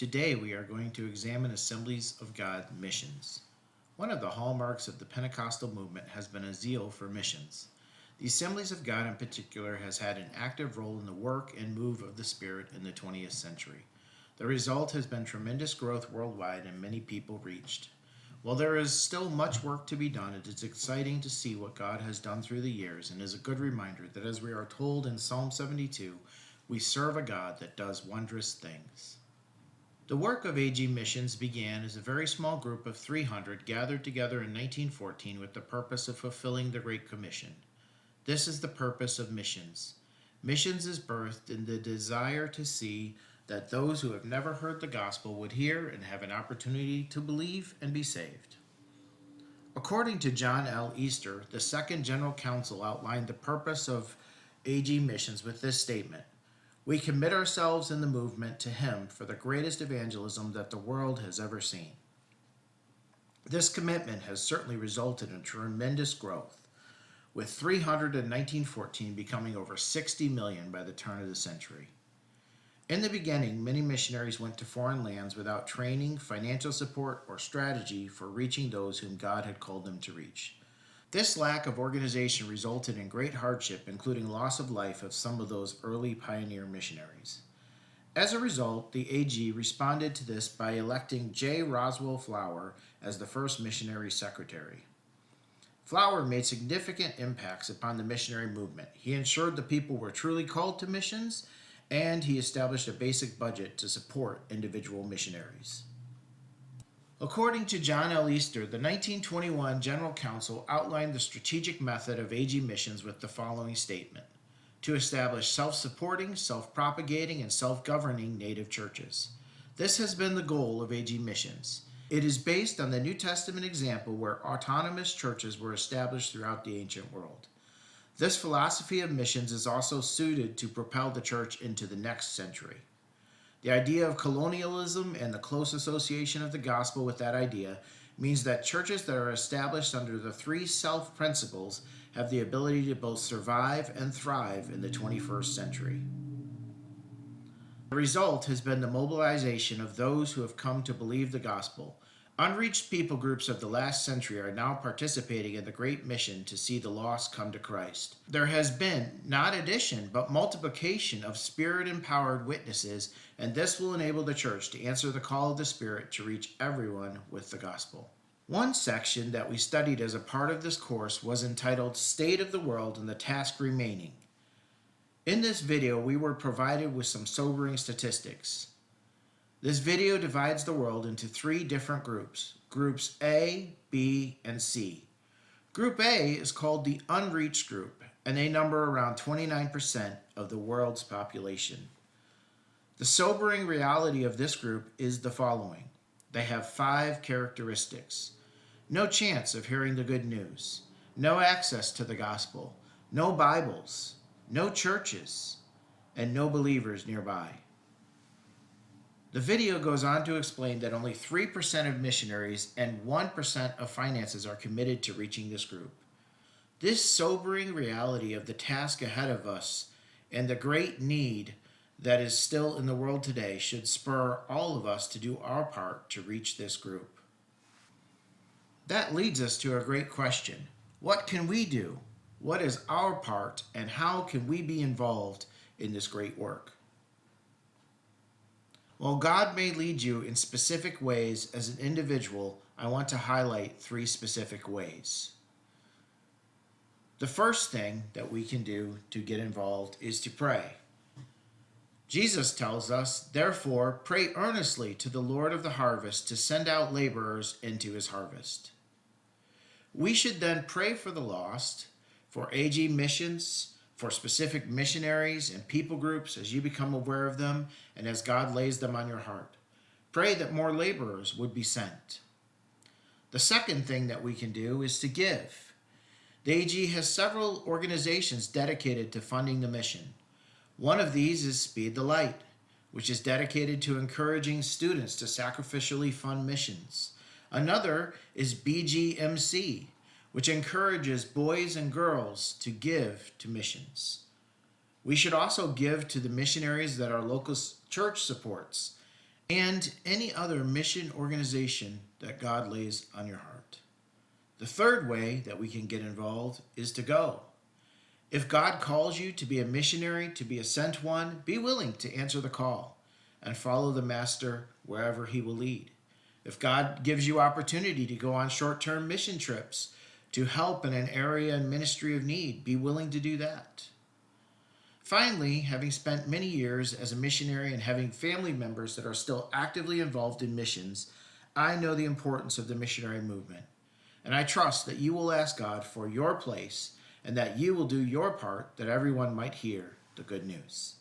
Today we are going to examine Assemblies of God missions. One of the hallmarks of the Pentecostal movement has been a zeal for missions. The Assemblies of God in particular has had an active role in the work and move of the Spirit in the 20th century. The result has been tremendous growth worldwide and many people reached. While there is still much work to be done, it is exciting to see what God has done through the years and is a good reminder that, as we are told in Psalm 72, we serve a God that does wondrous things. The work of IntroAGMissions began as a very small group of 300 gathered together in 1914 with the purpose of fulfilling the Great Commission. This is the purpose of missions. Missions is birthed in the desire to see that those who have never heard the gospel would hear and have an opportunity to believe and be saved. According to John L. Easter, the Second General Council outlined the purpose of IntroAGMissions with this statement: "We commit ourselves in the movement to Him for the greatest evangelism that the world has ever seen." This commitment has certainly resulted in tremendous growth, with 300 in 1914 becoming over 60 million by the turn of the century. In the beginning, many missionaries went to foreign lands without training, financial support, or strategy for reaching those whom God had called them to reach. This lack of organization resulted in great hardship, including loss of life of some of those early pioneer missionaries. As a result, the AG responded to this by electing J. Roswell Flower as the first missionary secretary. Flower made significant impacts upon the missionary movement. He ensured the people were truly called to missions, and he established a basic budget to support individual missionaries. According to John L. Easter, the 1921 General Council outlined the strategic method of IntroAGMissions with the following statement: to establish self-supporting, self-propagating, and self-governing native churches. This has been the goal of IntroAGMissions. It is based on the New Testament example where autonomous churches were established throughout the ancient world. This philosophy of missions is also suited to propel the church into the next century. The idea of colonialism and the close association of the gospel with that idea means that churches that are established under the three self principles have the ability to both survive and thrive in the 21st century. The result has been the mobilization of those who have come to believe the gospel. Unreached people groups of the last century are now participating in the great mission to see the lost come to Christ. There has been not addition but multiplication of Spirit-empowered witnesses, and this will enable the church to answer the call of the Spirit to reach everyone with the gospel. One section that we studied as a part of this course was entitled State of the World and the Task Remaining. In this video, we were provided with some sobering statistics. This video divides the world into three different groups: Groups A, B, and C. Group A is called the unreached group, and they number around 29% of the world's population. The sobering reality of this group is the following. They have 5 characteristics: no chance of hearing the good news, no access to the gospel, no Bibles, no churches, and no believers nearby. The video goes on to explain that only 3% of missionaries and 1% of finances are committed to reaching this group. This sobering reality of the task ahead of us and the great need that is still in the world today should spur all of us to do our part to reach this group. That leads us to a great question. What can we do? What is our part, and how can we be involved in this great work? While God may lead you in specific ways as an individual, I want to highlight 3 specific ways. The first thing that we can do to get involved is to pray. Jesus tells us, "Therefore, pray earnestly to the Lord of the harvest to send out laborers into his harvest." We should then pray for the lost, for IntroAGMissions, for specific missionaries and people groups as you become aware of them and as God lays them on your heart. Pray that more laborers would be sent. The second thing that we can do is to give. The AG has several organizations dedicated to funding the mission. One of these is Speed the Light, which is dedicated to encouraging students to sacrificially fund missions. Another is BGMC, which encourages boys and girls to give to missions. We should also give to the missionaries that our local church supports and any other mission organization that God lays on your heart. The third way that we can get involved is to go. If God calls you to be a missionary, to be a sent one, be willing to answer the call and follow the Master wherever he will lead. If God gives you opportunity to go on short-term mission trips to help in an area and ministry of need, be willing to do that. Finally, having spent many years as a missionary and having family members that are still actively involved in missions, I know the importance of the missionary movement. And I trust that you will ask God for your place and that you will do your part that everyone might hear the good news.